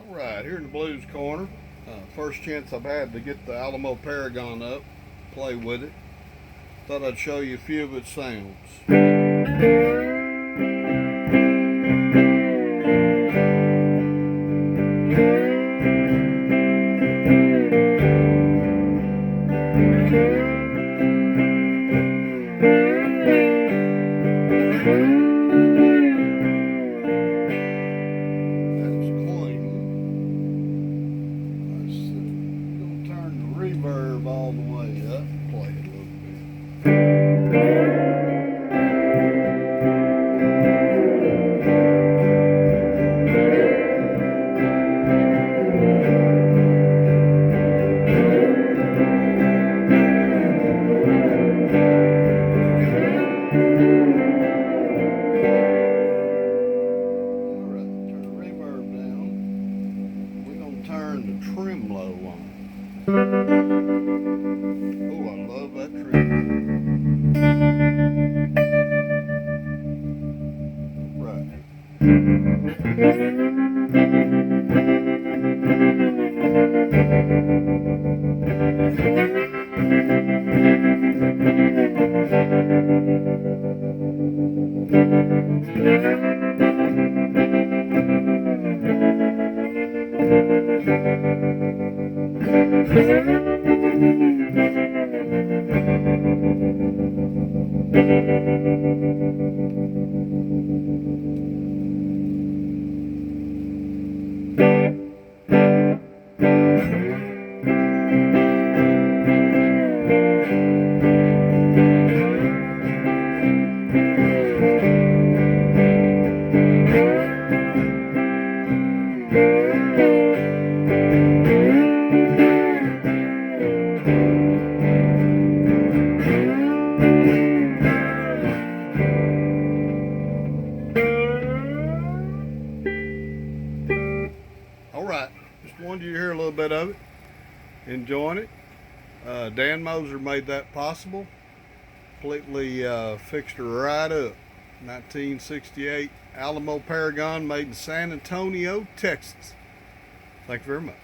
Alright, here in the blues corner. First chance I've had to get the Alamo Paragon up, play with it. Thought I'd show you a few of its sounds. Reverb all the way up, play it a little Alright, turn the reverb down. We're going to turn the tremolo on. Oh, I love that tremolo. Right. Alright, just wanted you to hear a little bit of it, enjoying it. Dan Moser made that possible, completely fixed her right up. 1968 Alamo Paragon, made in San Antonio, Texas. Thank you very much.